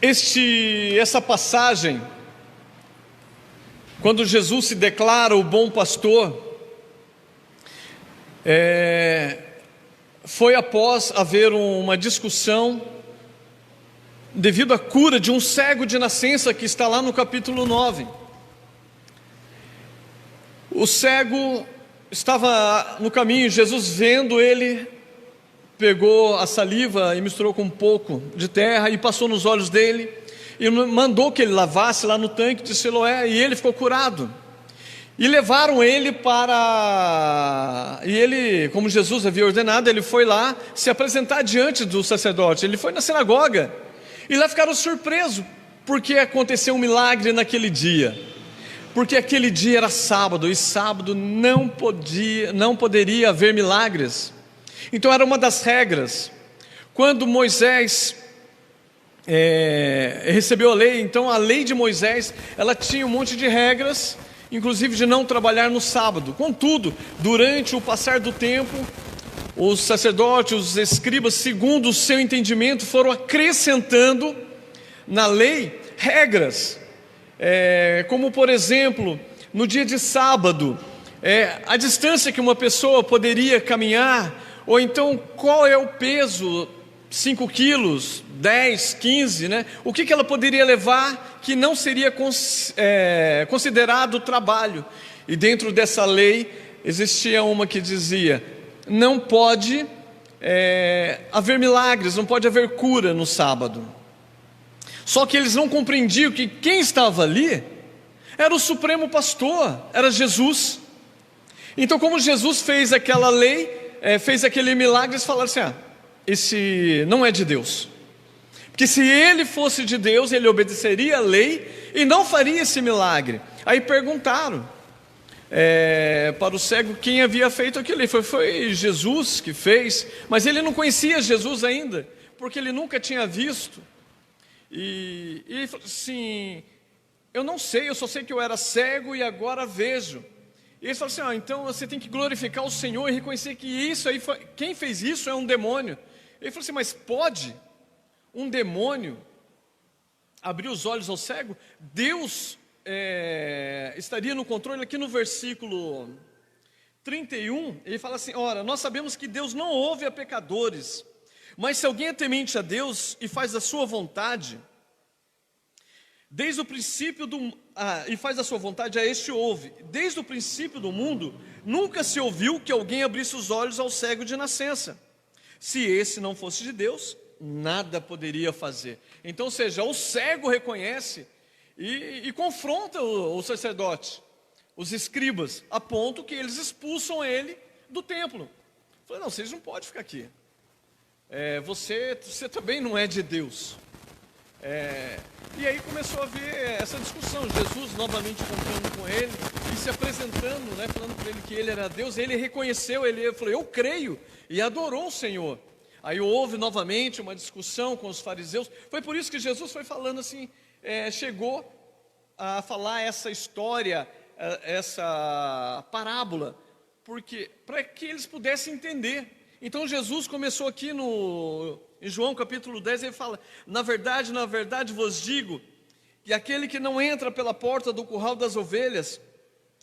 Essa passagem, quando Jesus se declara o bom pastor, foi após haver uma discussão devido à cura de um cego de nascença, que está lá no capítulo 9. O cego estava no caminho, Jesus, vendo ele, pegou a saliva e misturou com um pouco de terra e passou nos olhos dele e mandou que ele lavasse lá no tanque de Siloé, e ele ficou curado. E levaram ele e ele, como Jesus havia ordenado, ele foi lá se apresentar diante do sacerdote. Ele foi na sinagoga e lá ficaram surpresos, porque aconteceu um milagre naquele dia. Porque aquele dia era sábado, e sábado não poderia haver milagres. Então era uma das regras. Quando Moisés recebeu a lei, então a lei de Moisés, ela tinha um monte de regras, inclusive de não trabalhar no sábado. Contudo, durante o passar do tempo, os sacerdotes, os escribas, segundo o seu entendimento, foram acrescentando na lei regras, como por exemplo, no dia de sábado, a distância que uma pessoa poderia caminhar, ou então qual é o peso, 5 quilos, 10, 15, né? O que ela poderia levar que não seria considerado trabalho. E dentro dessa lei existia uma que dizia: não pode haver milagres, não pode haver cura no sábado. Só que eles não compreendiam que quem estava ali era o supremo pastor, era Jesus. Então, como Jesus fez aquela lei, fez aquele milagre, eles falaram assim: esse não é de Deus. Porque se ele fosse de Deus, ele obedeceria a lei e não faria esse milagre. Aí perguntaram para o cego quem havia feito aquilo. Foi Jesus que fez, mas ele não conhecia Jesus ainda, porque ele nunca tinha visto. E ele falou assim: eu não sei, eu só sei que eu era cego e agora vejo. E ele falou assim: então você tem que glorificar o Senhor e reconhecer que isso aí quem fez isso é um demônio. Ele falou assim: mas pode um demônio abrir os olhos ao cego? Deus estaria no controle. Aqui no versículo 31, ele fala assim: ora, nós sabemos que Deus não ouve a pecadores, mas se alguém é temente a Deus e faz a sua vontade, desde o princípio e faz a sua vontade, a este ouve. Desde o princípio do mundo, nunca se ouviu que alguém abrisse os olhos ao cego de nascença. Se esse não fosse de Deus, nada poderia fazer. Então, ou seja, o cego reconhece e confronta o sacerdote, os escribas, a ponto que eles expulsam ele do templo. Falei: não, vocês não podem ficar aqui. Você também não é de Deus. E aí começou a haver essa discussão. Jesus novamente encontrando com ele e se apresentando, né, falando para ele que ele era Deus. Ele reconheceu, ele falou: eu creio, e adorou o Senhor. Aí houve novamente uma discussão com os fariseus. Foi por isso que Jesus foi falando assim, chegou a falar essa história, essa parábola, para que eles pudessem entender. Então Jesus começou aqui em João capítulo 10, ele fala: na verdade vos digo, que aquele que não entra pela porta do curral das ovelhas,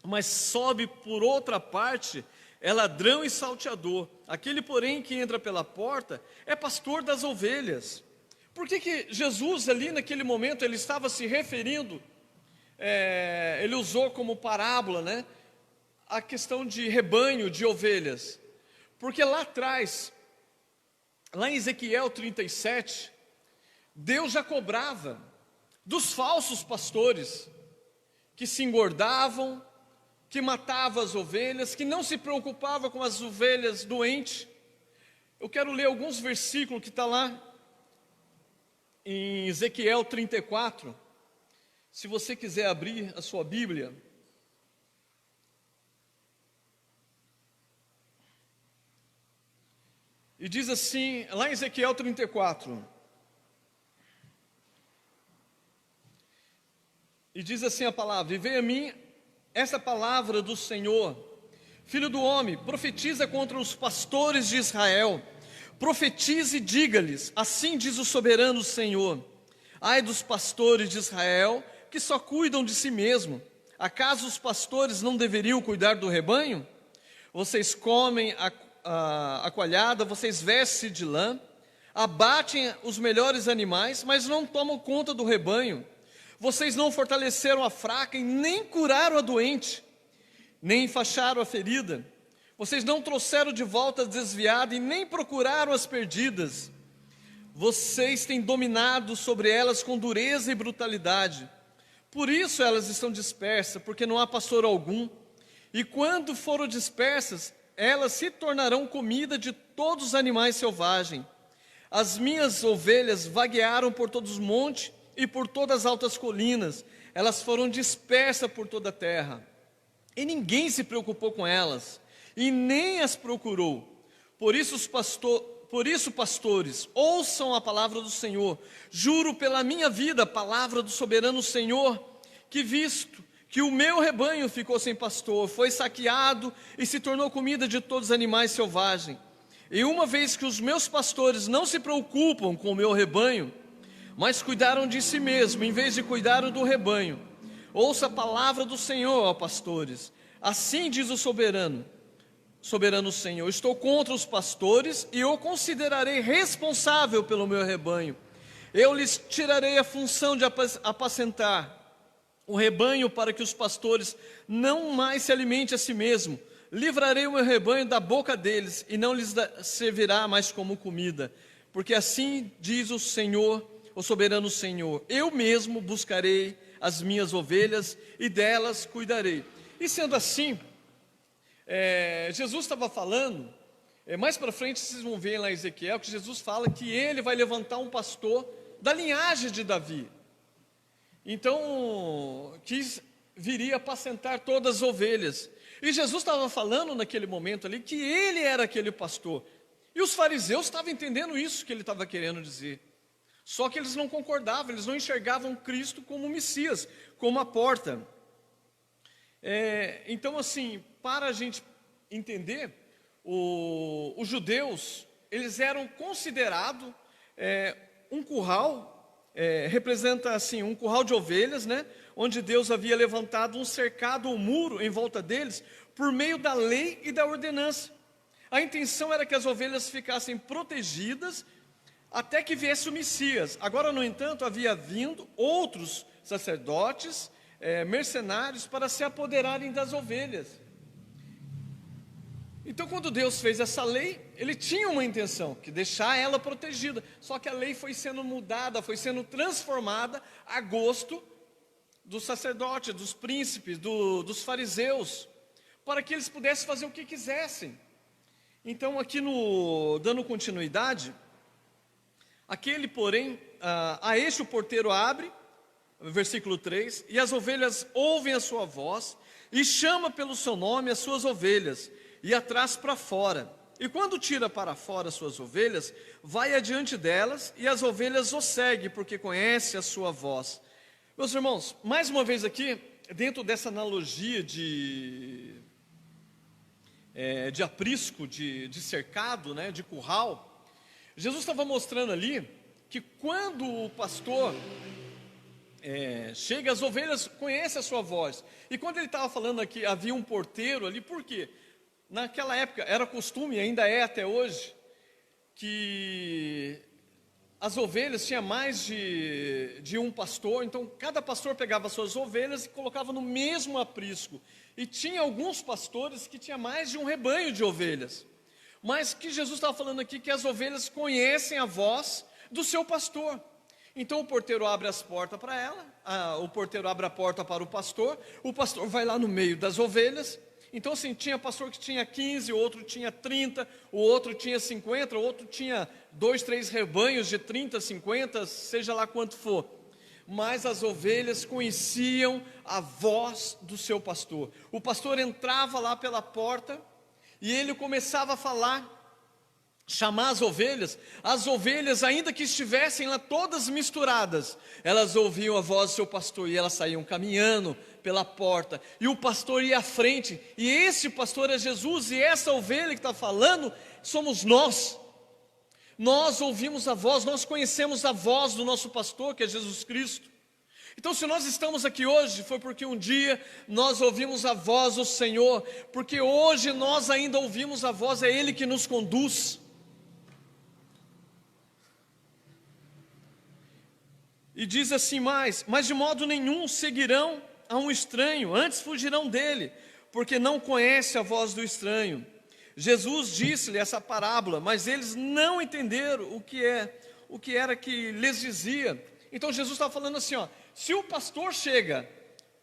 mas sobe por outra parte, é ladrão e salteador. Aquele, porém, que entra pela porta, é pastor das ovelhas. Por que Jesus ali naquele momento, ele estava se referindo, ele usou como parábola, né, a questão de rebanho, de ovelhas? Porque lá atrás, lá em Ezequiel 37, Deus já cobrava dos falsos pastores, que se engordavam, que matavam as ovelhas, que não se preocupavam com as ovelhas doentes. Eu quero ler alguns versículos que está lá em Ezequiel 34, se você quiser abrir a sua Bíblia. E diz assim, lá em Ezequiel 34, e diz assim a palavra: e veio a mim essa palavra do Senhor: filho do homem, profetiza contra os pastores de Israel, profetize e diga-lhes: assim diz o soberano Senhor, Ai dos pastores de Israel, que só cuidam de si mesmo. Acaso os pastores não deveriam cuidar do rebanho? Vocês comem a coalhada, vocês vestem de lã, abatem os melhores animais, mas não tomam conta do rebanho. Vocês não fortaleceram a fraca e nem curaram a doente, nem enfaixaram a ferida. Vocês não trouxeram de volta a desviada e nem procuraram as perdidas. Vocês têm dominado sobre elas com dureza e brutalidade. Por isso elas estão dispersas, porque não há pastor algum. E quando foram dispersas, elas se tornarão comida de todos os animais selvagens. As minhas ovelhas vaguearam por todos os montes e por todas as altas colinas. Elas foram dispersas por toda a terra. E ninguém se preocupou com elas, e nem as procurou. Por isso, pastores, ouçam a palavra do Senhor. Juro pela minha vida, a palavra do soberano Senhor, que visto que o meu rebanho ficou sem pastor, foi saqueado e se tornou comida de todos os animais selvagens. E uma vez que os meus pastores não se preocupam com o meu rebanho, mas cuidaram de si mesmo, em vez de cuidar do rebanho, ouça a palavra do Senhor, ó pastores. Assim diz o soberano Senhor: estou contra os pastores e eu considerarei responsável pelo meu rebanho. Eu lhes tirarei a função de apacentar o rebanho para que os pastores não mais se alimentem a si mesmo. Livrarei o meu rebanho da boca deles e não lhes servirá mais como comida. Porque assim diz o Senhor, o soberano Senhor: eu mesmo buscarei as minhas ovelhas e delas cuidarei. E sendo assim, Jesus estava falando, mais para frente vocês vão ver lá em Ezequiel, que Jesus fala que ele vai levantar um pastor da linhagem de Davi. Então, que viria apacentar todas as ovelhas. E Jesus estava falando naquele momento ali que ele era aquele pastor. E os fariseus estavam entendendo isso que ele estava querendo dizer. Só que eles não concordavam, eles não enxergavam Cristo como Messias, como a porta. Então, assim, para a gente entender, os judeus, eles eram considerados um curral, representa assim, um curral de ovelhas, né? Onde Deus havia levantado um cercado ou muro em volta deles, por meio da lei e da ordenança. A intenção era que as ovelhas ficassem protegidas, até que viesse o Messias. Agora, no entanto, havia vindo outros sacerdotes, mercenários, para se apoderarem das ovelhas. Então, quando Deus fez essa lei, ele tinha uma intenção, que deixar ela protegida. Só que a lei foi sendo mudada, foi sendo transformada a gosto dos sacerdotes, dos príncipes, dos fariseus, para que eles pudessem fazer o que quisessem. Então, aqui dando continuidade, aquele, porém, a este o porteiro abre, versículo 3, e as ovelhas ouvem a sua voz, e chama pelo seu nome as suas ovelhas, e as traz para fora. E quando tira para fora as suas ovelhas, vai adiante delas, e as ovelhas o seguem, porque conhece a sua voz. Meus irmãos, mais uma vez aqui, dentro dessa analogia de aprisco, de cercado, né, de curral, Jesus estava mostrando ali que quando o pastor chega, as ovelhas conhecem a sua voz. E quando ele estava falando aqui, havia um porteiro ali, por quê? Naquela época era costume, ainda é até hoje, que as ovelhas tinham mais de um pastor. Então cada pastor pegava suas ovelhas e colocava no mesmo aprisco. E tinha alguns pastores que tinham mais de um rebanho de ovelhas. Mas que Jesus estava falando aqui, que as ovelhas conhecem a voz do seu pastor. Então o porteiro abre as portas para ela, o porteiro abre a porta para o pastor vai lá no meio das ovelhas. Então assim, tinha pastor que tinha 15, o outro tinha 30, o outro tinha 50, o outro tinha 2, 3 rebanhos de 30, 50, seja lá quanto for. Mas as ovelhas conheciam a voz do seu pastor. O pastor entrava lá pela porta e ele começava a falar, chamar as ovelhas, ainda que estivessem lá todas misturadas, elas ouviam a voz do seu pastor e elas saíam caminhando pela porta, e o pastor ia à frente, e esse pastor é Jesus, e essa ovelha que está falando somos nós. Nós ouvimos a voz, nós conhecemos a voz do nosso pastor, que é Jesus Cristo. Então, se nós estamos aqui hoje, foi porque um dia nós ouvimos a voz do Senhor, porque hoje nós ainda ouvimos a voz, é Ele que nos conduz. E diz assim mais: mas de modo nenhum seguirão a um estranho, antes fugirão dele, porque não conhece a voz do estranho. Jesus disse-lhe essa parábola, mas eles não entenderam o que era que lhes dizia. Então Jesus estava falando assim, ó, se o pastor chega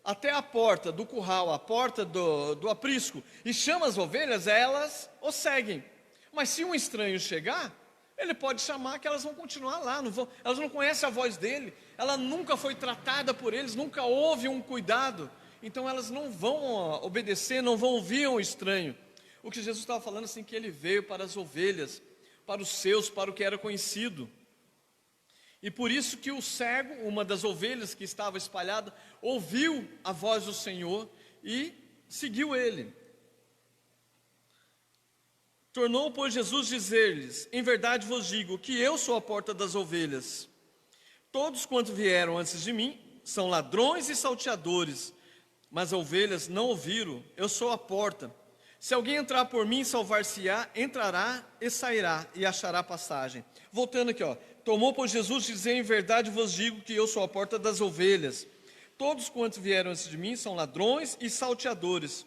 até a porta do curral, a porta do aprisco, e chama as ovelhas, elas o seguem. Mas se um estranho chegar, ele pode chamar que elas vão continuar lá, elas não conhecem a voz dele, ela nunca foi tratada por eles, nunca houve um cuidado, então elas não vão obedecer, não vão ouvir um estranho. O que Jesus estava falando assim, que ele veio para as ovelhas, para os seus, para o que era conhecido. E por isso que o cego, uma das ovelhas que estava espalhada, ouviu a voz do Senhor e seguiu ele. Tornou, pois, Jesus dizer-lhes: em verdade vos digo que eu sou a porta das ovelhas. Todos quanto vieram antes de mim são ladrões e salteadores, mas as ovelhas não ouviram. Eu sou a porta. Se alguém entrar por mim, salvar-se-á, entrará e sairá e achará passagem. Voltando aqui, ó. Tomou, pois, Jesus dizer: em verdade vos digo que eu sou a porta das ovelhas. Todos quantos vieram antes de mim são ladrões e salteadores,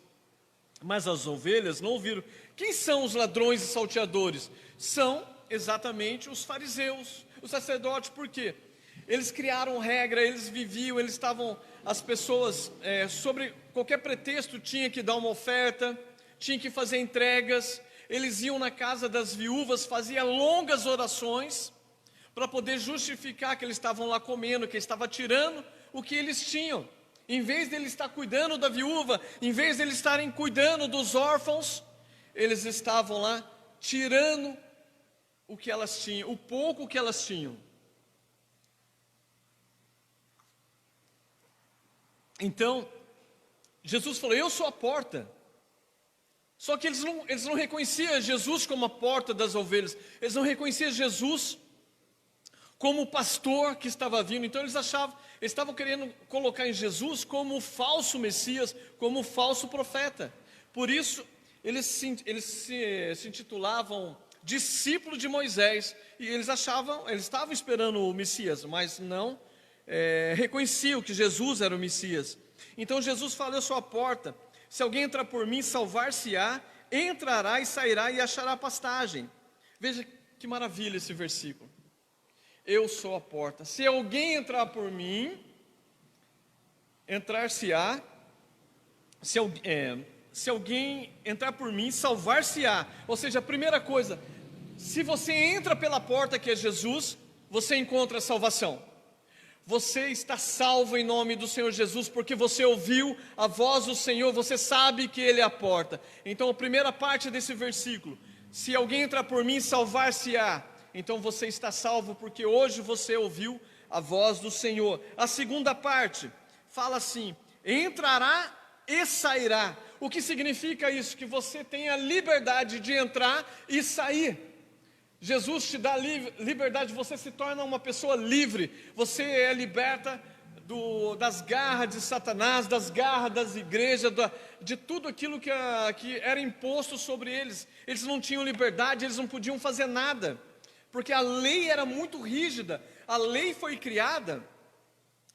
mas as ovelhas não ouviram. Quem são os ladrões e salteadores? São exatamente os fariseus, os sacerdotes. Por quê? Eles criaram regra, eles viviam, eles estavam, as pessoas, sobre qualquer pretexto, tinha que dar uma oferta, tinha que fazer entregas. Eles iam na casa das viúvas, faziam longas orações, para poder justificar que eles estavam lá comendo, que estava tirando o que eles tinham. Em vez de eles estar cuidando da viúva, em vez de eles estarem cuidando dos órfãos, eles estavam lá tirando o que elas tinham, o pouco que elas tinham. Então, Jesus falou: eu sou a porta. Só que eles não reconheciam Jesus como a porta das ovelhas, eles não reconheciam Jesus como o pastor que estava vindo. Então eles estavam querendo colocar em Jesus como o falso Messias, como o falso profeta. Por isso eles se intitulavam discípulos de Moisés, e eles estavam esperando o Messias, mas não reconheciam que Jesus era o Messias. Então Jesus fala: eu sou a porta, se alguém entrar por mim, salvar-se-á, entrará e sairá e achará pastagem. Veja que maravilha esse versículo. Eu sou a porta. Se alguém entrar por mim, entrar-se-á. Se alguém entrar por mim, salvar-se-á. Ou seja, a primeira coisa, se você entra pela porta que é Jesus, você encontra a salvação. Você está salvo em nome do Senhor Jesus, porque você ouviu a voz do Senhor, você sabe que Ele é a porta. Então a primeira parte desse versículo, se alguém entrar por mim, salvar-se-á. Então você está salvo, porque hoje você ouviu a voz do Senhor. A segunda parte fala assim: entrará e sairá. O que significa isso? Que você tem a liberdade de entrar e sair. Jesus te dá liberdade, você se torna uma pessoa livre. Você é liberta das garras de Satanás, das garras das igrejas, de tudo aquilo que era imposto sobre eles. Eles não tinham liberdade, eles não podiam fazer nada, porque a lei era muito rígida. A lei foi criada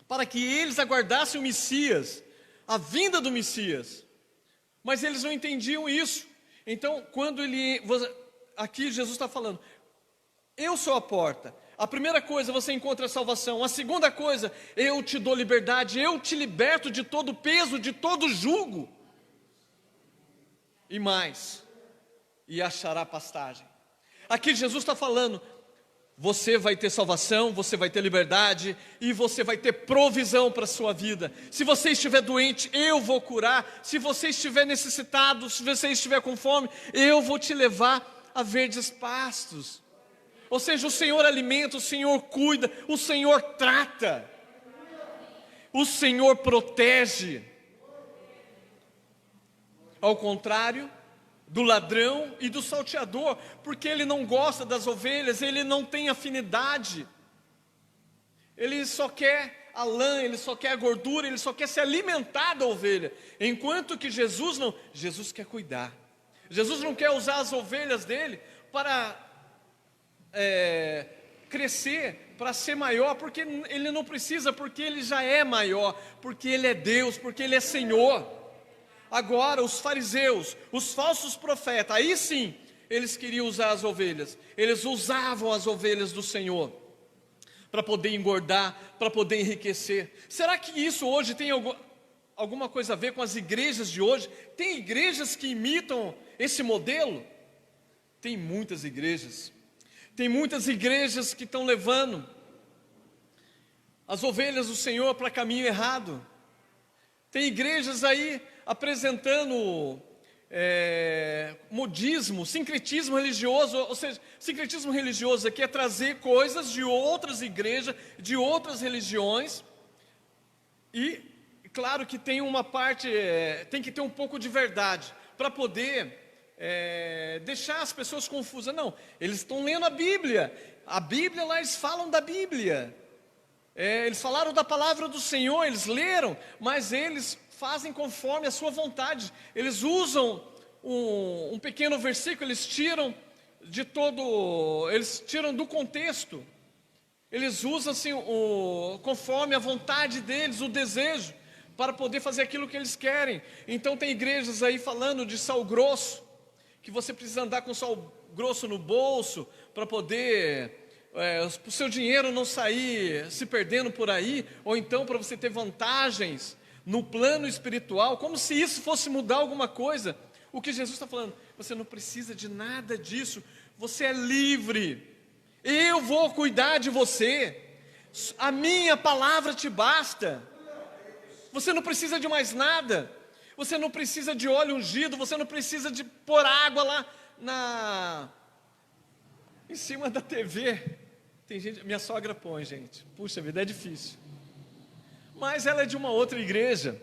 para que eles aguardassem o Messias, a vinda do Messias, mas eles não entendiam isso. Então, aqui Jesus está falando: eu sou a porta. A primeira coisa, você encontra a salvação. A segunda coisa, eu te dou liberdade, eu te liberto de todo peso, de todo jugo. E mais, e achará pastagem. Aqui Jesus está falando: você vai ter salvação, você vai ter liberdade, e você vai ter provisão para a sua vida. Se você estiver doente, eu vou curar. Se você estiver necessitado, se você estiver com fome, eu vou te levar a verdes pastos. Ou seja, o Senhor alimenta, o Senhor cuida, o Senhor trata, o Senhor protege. Ao contrário do ladrão e do salteador, porque ele não gosta das ovelhas, ele não tem afinidade, ele só quer a lã, ele só quer a gordura, ele só quer se alimentar da ovelha, enquanto que Jesus não, Jesus quer cuidar, Jesus não quer usar as ovelhas dele para crescer, para ser maior, porque ele não precisa, porque ele já é maior, porque ele é Deus, porque ele é Senhor. Agora os fariseus, os falsos profetas, aí sim, eles queriam usar as ovelhas, eles usavam as ovelhas do Senhor, para poder engordar, para poder enriquecer. Será que isso hoje tem alguma coisa a ver com as igrejas de hoje? Tem igrejas que imitam esse modelo? Tem muitas igrejas. Tem muitas igrejas que estão levando as ovelhas do Senhor para caminho errado. Tem igrejas aí apresentando modismo, sincretismo religioso, ou seja, sincretismo religioso aqui é trazer coisas de outras igrejas, de outras religiões, e claro que tem uma parte, tem que ter um pouco de verdade, para poder deixar as pessoas confusas. Não, eles estão lendo a Bíblia lá eles falam da Bíblia, eles falaram da palavra do Senhor, eles leram, mas eles fazem conforme a sua vontade, eles usam um pequeno versículo, eles tiram do contexto, eles usam assim, conforme a vontade deles, o desejo, para poder fazer aquilo que eles querem. Então tem igrejas aí falando de sal grosso, que você precisa andar com sal grosso no bolso, para poder o seu dinheiro não sair se perdendo por aí, ou então para você ter vantagens no plano espiritual, como se isso fosse mudar alguma coisa. O que Jesus está falando, você não precisa de nada disso, você é livre, eu vou cuidar de você, a minha palavra te basta, você não precisa de mais nada, você não precisa de óleo ungido, você não precisa de pôr água lá em cima da TV, tem gente, minha sogra põe, gente, puxa vida, é difícil, mas ela é de uma outra igreja,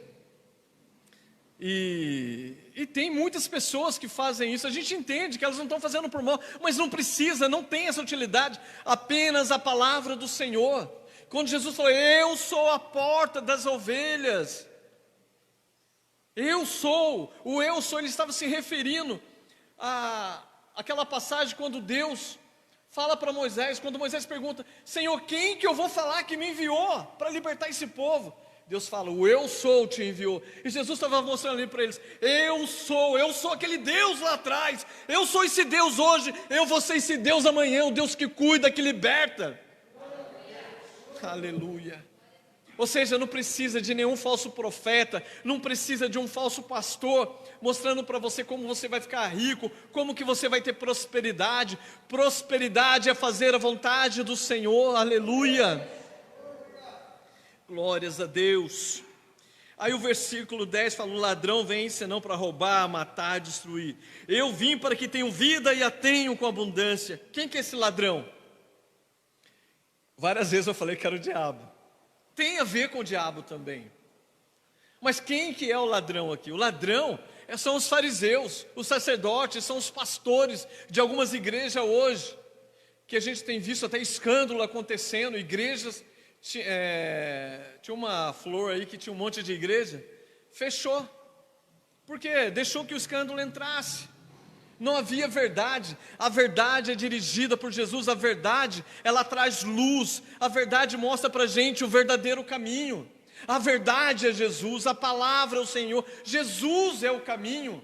e tem muitas pessoas que fazem isso, a gente entende que elas não estão fazendo por mal, mas não precisa, não tem essa utilidade, apenas a palavra do Senhor. Quando Jesus falou, eu sou a porta das ovelhas, eu sou, ele estava se referindo àquela passagem quando Deus fala para Moisés, quando Moisés pergunta, Senhor, quem que eu vou falar que me enviou para libertar esse povo? Deus fala, o eu sou te enviou, e Jesus estava mostrando ali para eles, eu sou aquele Deus lá atrás, eu sou esse Deus hoje, eu vou ser esse Deus amanhã, o Deus que cuida, que liberta, aleluia. Ou seja, não precisa de nenhum falso profeta, não precisa de um falso pastor, mostrando para você como você vai ficar rico, como que você vai ter prosperidade. Prosperidade é fazer a vontade do Senhor, aleluia. Glórias a Deus. Aí o versículo 10 fala, o ladrão vem senão para roubar, matar, destruir. Eu vim para que tenham vida e a tenham com abundância. Quem que é esse ladrão? Várias vezes eu falei que era o diabo. Tem a ver com o diabo também. Mas quem que é o ladrão aqui? O ladrão são os fariseus, os sacerdotes, são os pastores de algumas igrejas hoje, que a gente tem visto até escândalo acontecendo, igrejas, tinha uma flor aí que tinha um monte de igreja, fechou, porque deixou que o escândalo entrasse, não havia verdade. A verdade é dirigida por Jesus, a verdade, ela traz luz, a verdade mostra para a gente o verdadeiro caminho, a verdade é Jesus, a palavra é o Senhor, Jesus é o caminho,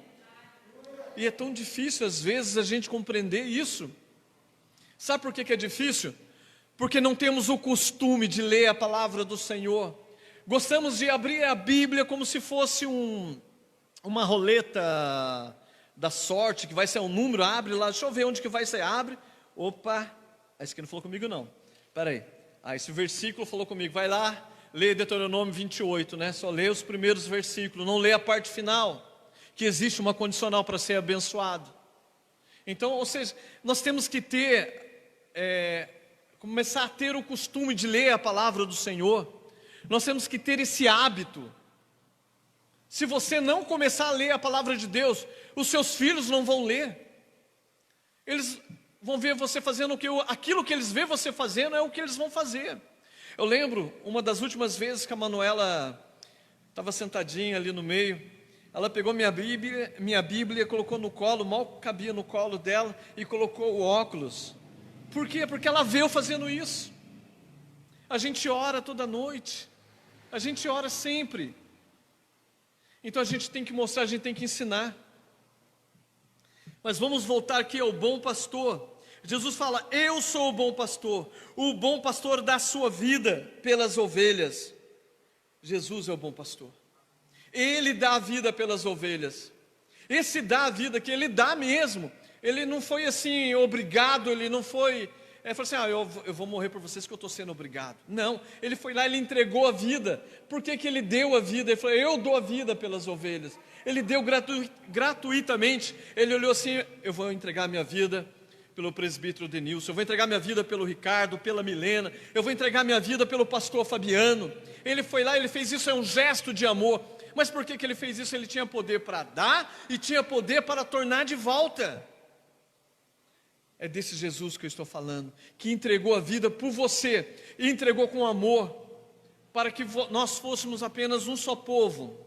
e é tão difícil às vezes a gente compreender isso. Sabe por que é difícil? Porque não temos o costume de ler a palavra do Senhor, gostamos de abrir a Bíblia como se fosse uma roleta da sorte, que vai ser um número, abre lá, deixa eu ver onde que vai ser, abre, opa, esse aqui não falou comigo não, peraí, esse versículo falou comigo, vai lá, lê Deuteronômio 28, né? Só lê os primeiros versículos, não lê a parte final, que existe uma condicional para ser abençoado. Então, ou seja, nós temos que começar a ter o costume de ler a palavra do Senhor, nós temos que ter esse hábito, Se você não começar a ler a palavra de Deus, os seus filhos não vão ler. Eles vão ver você fazendo aquilo que eles vê você fazendo é o que eles vão fazer. Eu lembro, uma das últimas vezes que a Manuela estava sentadinha ali no meio, ela pegou minha Bíblia, colocou no colo, mal cabia no colo dela, e colocou o óculos. Por quê? Porque ela vê eu fazendo isso. A gente ora toda noite, a gente ora sempre. Então a gente tem que mostrar, a gente tem que ensinar. Mas vamos voltar aqui ao bom pastor. Jesus fala: eu sou o bom pastor dá sua vida pelas ovelhas. Jesus é o bom pastor. Ele dá a vida pelas ovelhas. Esse dá a vida que ele dá mesmo. Ele não foi assim obrigado, ele não foi... falou assim, eu vou morrer por vocês que eu estou sendo obrigado. Não, ele foi lá, ele entregou a vida. Por que ele deu a vida? Ele falou, eu dou a vida pelas ovelhas. Ele deu gratuitamente. Ele olhou assim, eu vou entregar minha vida pelo presbítero Denilson, eu vou entregar minha vida pelo Ricardo, pela Milena, eu vou entregar minha vida pelo pastor Fabiano. Ele foi lá, ele fez isso, é um gesto de amor. Mas por que ele fez isso? Ele tinha poder para dar e tinha poder para tornar de volta. É desse Jesus que eu estou falando, que entregou a vida por você, e entregou com amor, para que nós fôssemos apenas um só povo.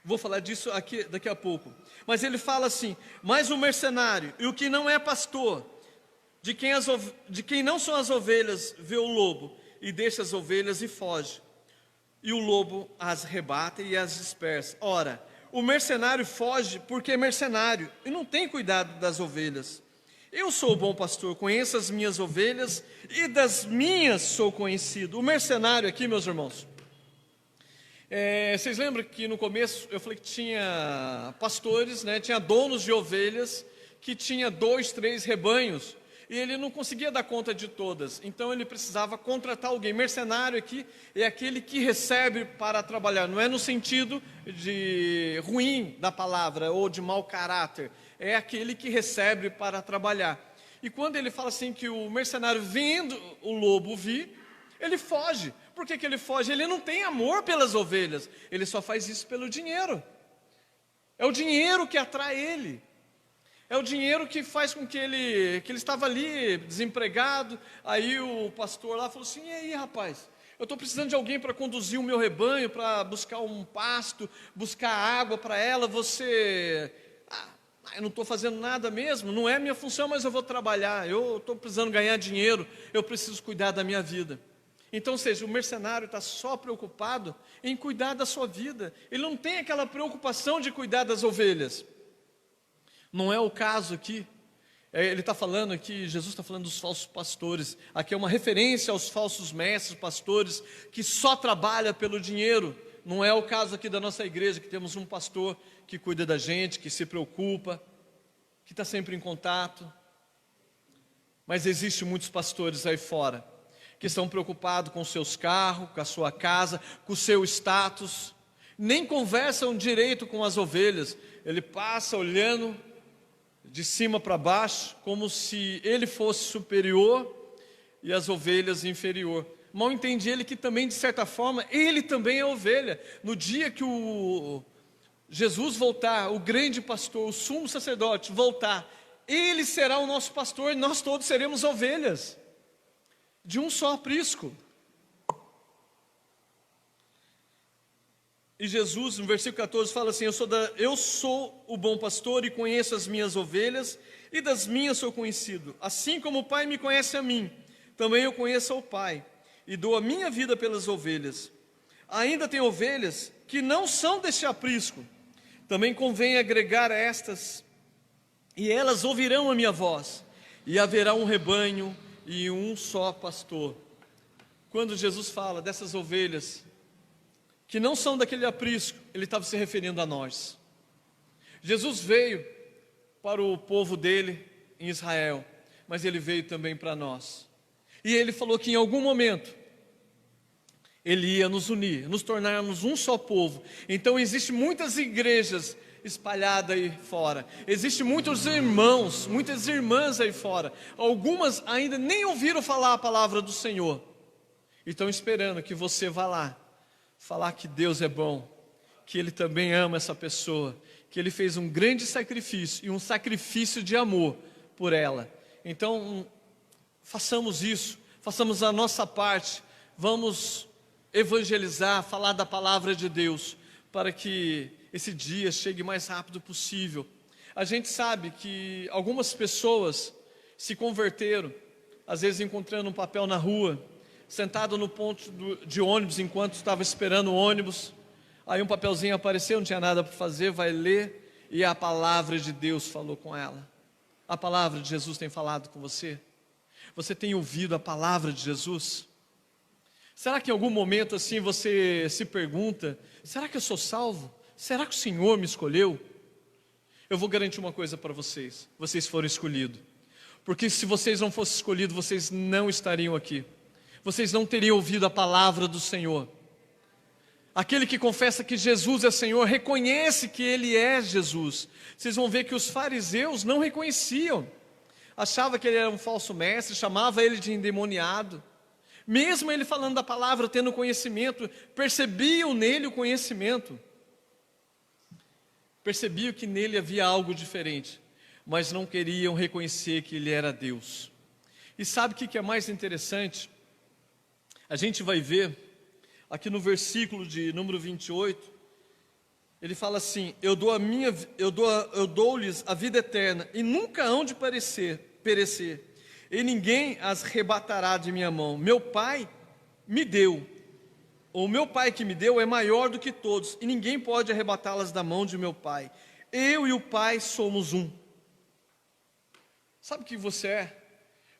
Vou falar disso aqui daqui a pouco. Mas ele fala assim, mas o mercenário, e o que não é pastor, de quem não são as ovelhas, vê o lobo, e deixa as ovelhas e foge. E o lobo as rebate e as dispersa. Ora, o mercenário foge porque é mercenário e não tem cuidado das ovelhas. Eu sou o bom pastor, conheço as minhas ovelhas e das minhas sou conhecido. O mercenário aqui, meus irmãos, vocês lembram que no começo eu falei que tinha pastores, né, tinha donos de ovelhas que tinha 2, 3 rebanhos e ele não conseguia dar conta de todas, então ele precisava contratar alguém. Mercenário aqui é aquele que recebe para trabalhar, não é no sentido de ruim da palavra ou de mau caráter, é aquele que recebe para trabalhar. E quando ele fala assim que o mercenário vendo o lobo vir, ele foge. Por que ele foge? Ele não tem amor pelas ovelhas, ele só faz isso pelo dinheiro. É o dinheiro que atrai ele. É o dinheiro que faz com que ele estava ali desempregado. Aí o pastor lá falou assim, e aí rapaz, eu estou precisando de alguém para conduzir o meu rebanho, para buscar um pasto, buscar água para ela. Você, eu não estou fazendo nada mesmo, não é minha função, mas eu vou trabalhar, eu estou precisando ganhar dinheiro, eu preciso cuidar da minha vida. Então, ou seja, o mercenário está só preocupado em cuidar da sua vida, ele não tem aquela preocupação de cuidar das ovelhas. Não é o caso aqui. Ele está falando aqui, Jesus está falando dos falsos pastores. Aqui é uma referência aos falsos mestres, pastores, que só trabalham pelo dinheiro. Não é o caso aqui da nossa igreja, que temos um pastor que cuida da gente, que se preocupa, que está sempre em contato. Mas existem muitos pastores aí fora, que estão preocupados com seus carros, com a sua casa, com o seu status. Nem conversam direito com as ovelhas. Ele passa olhando de cima para baixo, como se ele fosse superior e as ovelhas inferior. Mal entende ele que também, de certa forma, ele também é ovelha. No dia que o Jesus voltar, o grande pastor, o sumo sacerdote voltar, ele será o nosso pastor e nós todos seremos ovelhas, de um só aprisco. E Jesus, no versículo 14, fala assim, eu sou o bom pastor e conheço as minhas ovelhas, e das minhas sou conhecido. Assim como o Pai me conhece a mim, também eu conheço ao Pai, e dou a minha vida pelas ovelhas. Ainda tem ovelhas que não são deste aprisco. Também convém agregar estas, e elas ouvirão a minha voz, e haverá um rebanho e um só pastor. Quando Jesus fala dessas ovelhas que não são daquele aprisco, ele estava se referindo a nós. Jesus veio para o povo dele em Israel, mas ele veio também para nós. E ele falou que em algum momento ele ia nos unir, nos tornarmos um só povo. Então existem muitas igrejas espalhadas aí fora, existem muitos irmãos, muitas irmãs aí fora. Algumas ainda nem ouviram falar a palavra do Senhor, e estão esperando que você vá lá falar que Deus é bom, que Ele também ama essa pessoa, que Ele fez um grande sacrifício e um sacrifício de amor por ela. Então, façamos isso, façamos a nossa parte, vamos evangelizar, falar da palavra de Deus, para que esse dia chegue o mais rápido possível. A gente sabe que algumas pessoas se converteram, às vezes encontrando um papel na rua, sentado no ponto de ônibus enquanto estava esperando o ônibus, aí um papelzinho apareceu, não tinha nada para fazer, vai ler, e a palavra de Deus falou com ela. A palavra de Jesus tem falado com você? Você tem ouvido a palavra de Jesus? Será que em algum momento assim você se pergunta, será que eu sou salvo? Será que o Senhor me escolheu? Eu vou garantir uma coisa para vocês, vocês foram escolhidos. Porque se vocês não fossem escolhidos, vocês não estariam aqui. Vocês não teriam ouvido a palavra do Senhor. Aquele que confessa que Jesus é Senhor, reconhece que Ele é Jesus. Vocês vão ver que os fariseus não reconheciam. Achava que Ele era um falso mestre, chamava Ele de endemoniado. Mesmo Ele falando da palavra, tendo conhecimento, percebiam nele o conhecimento. Percebiam que nele havia algo diferente, mas não queriam reconhecer que Ele era Deus. E sabe o que é mais interessante? A gente vai ver aqui no versículo de número 28, ele fala assim: eu dou-lhes a vida eterna, e nunca hão de perecer, e ninguém as arrebatará de minha mão. Meu Pai me deu, o meu Pai que me deu é maior do que todos, e ninguém pode arrebatá-las da mão de meu Pai. Eu e o Pai somos um. Sabe o que você é?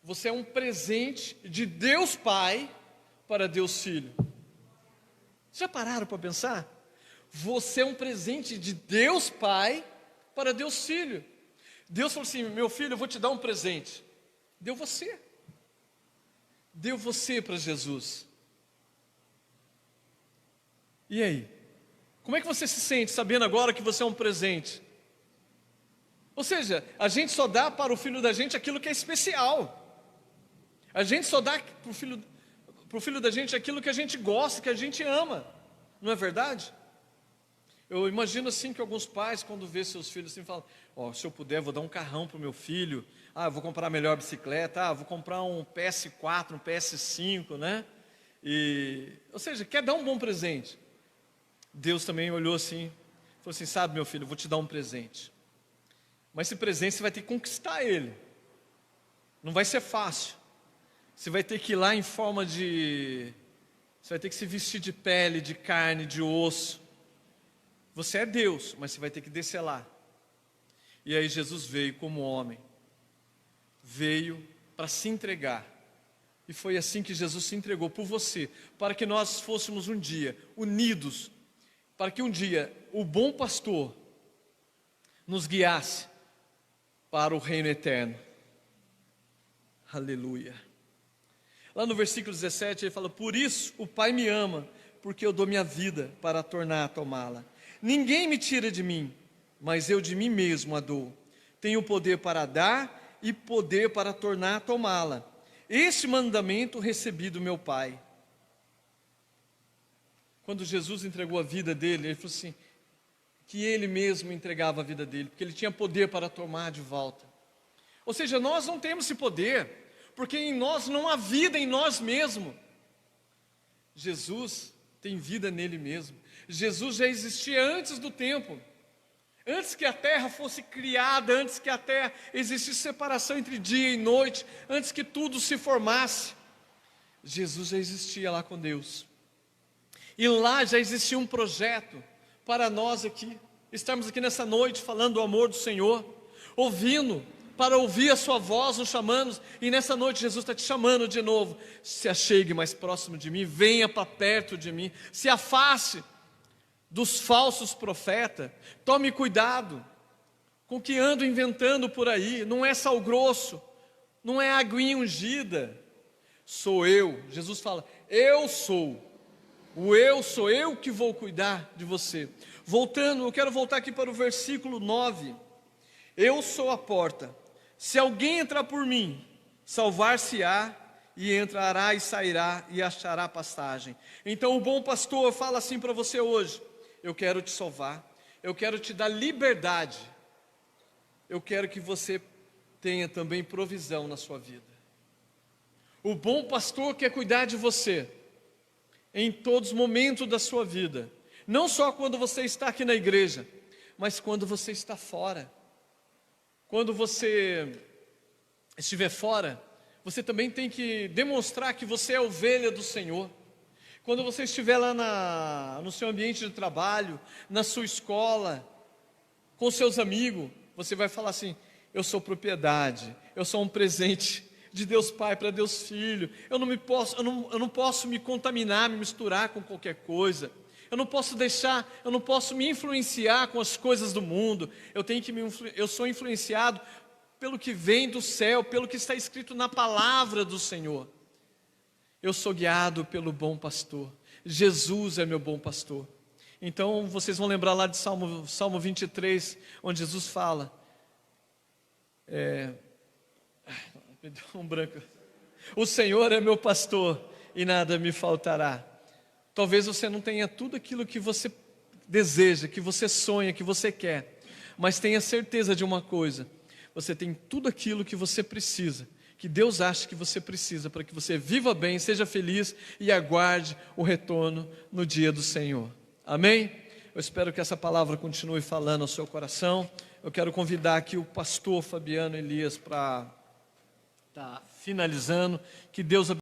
Você é um presente de Deus Pai para Deus Filho. Já pararam para pensar? Você é um presente de Deus Pai para Deus Filho. Deus falou assim: meu filho, eu vou te dar um presente. Deu você. Deu você para Jesus. E aí? Como é que você se sente sabendo agora que você é um presente? Ou seja, a gente só dá para o filho da gente aquilo que é especial. A gente só dá para o filho da gente aquilo que a gente gosta, que a gente ama. Não é verdade? Eu imagino assim que alguns pais, quando vê seus filhos assim, falam: se eu puder, vou dar um carrão para o meu filho. Eu vou comprar a melhor bicicleta. Vou comprar um PS4, um PS5, né? Ou seja, quer dar um bom presente. Deus também olhou assim, falou assim: sabe, meu filho, eu vou te dar um presente. Mas esse presente você vai ter que conquistar ele. Não vai ser fácil. Você vai ter que ir lá em forma de... Você vai ter que se vestir de pele, de carne, de osso. Você é Deus, mas você vai ter que descer lá. E aí Jesus veio como homem. Veio para se entregar. E foi assim que Jesus se entregou por você, para que nós fôssemos um dia unidos, para que um dia o bom pastor nos guiasse para o reino eterno. Aleluia. Lá no versículo 17 ele fala: por isso o Pai me ama, porque eu dou minha vida para tornar a tomá-la. Ninguém me tira de mim, mas eu de mim mesmo a dou. Tenho poder para dar e poder para tornar a tomá-la. Este mandamento recebi do meu Pai. Quando Jesus entregou a vida dele, ele falou assim, que ele mesmo entregava a vida dele, porque ele tinha poder para tomar de volta. Ou seja, nós não temos esse poder, porque em nós não há vida em nós mesmos. Jesus tem vida nele mesmo. Jesus já existia antes do tempo. Antes que a terra fosse criada, antes que a terra existisse separação entre dia e noite, antes que tudo se formasse, Jesus já existia lá com Deus. E lá já existia um projeto para nós aqui, estarmos aqui nessa noite falando do amor do Senhor, ouvindo, para ouvir a sua voz nos chamando, e nessa noite Jesus está te chamando de novo. Se achegue mais próximo de mim, venha para perto de mim, se afaste dos falsos profetas, tome cuidado com o que ando inventando por aí, não é sal grosso, não é aguinha ungida, sou eu. Jesus fala, eu sou eu que vou cuidar de você. Voltando, eu quero voltar aqui para o versículo 9, eu sou a porta, se alguém entrar por mim, salvar-se-á, e entrará e sairá e achará pastagem. Então o bom pastor fala assim para você hoje: eu quero te salvar, eu quero te dar liberdade, eu quero que você tenha também provisão na sua vida. O bom pastor quer cuidar de você em todos os momentos da sua vida, não só quando você está aqui na igreja, mas quando você está fora. Quando você estiver fora, você também tem que demonstrar que você é ovelha do Senhor. Quando você estiver lá no seu ambiente de trabalho, na sua escola, com seus amigos, você vai falar assim: eu sou propriedade, eu sou um presente de Deus Pai para Deus Filho. Eu não posso me contaminar, me misturar com qualquer coisa. Eu não posso me influenciar com as coisas do mundo. Eu sou influenciado pelo que vem do céu, pelo que está escrito na palavra do Senhor. Eu sou guiado pelo bom pastor. Jesus é meu bom pastor. Então vocês vão lembrar lá de Salmo 23, onde Jesus fala, me deu um branco. O Senhor é meu pastor e nada me faltará. Talvez você não tenha tudo aquilo que você deseja, que você sonha, que você quer, mas tenha certeza de uma coisa: você tem tudo aquilo que você precisa, que Deus acha que você precisa, para que você viva bem, seja feliz e aguarde o retorno no dia do Senhor. Amém? Eu espero que essa palavra continue falando ao seu coração. Eu quero convidar aqui o pastor Fabiano Elias para estar finalizando. Que Deus abençoe.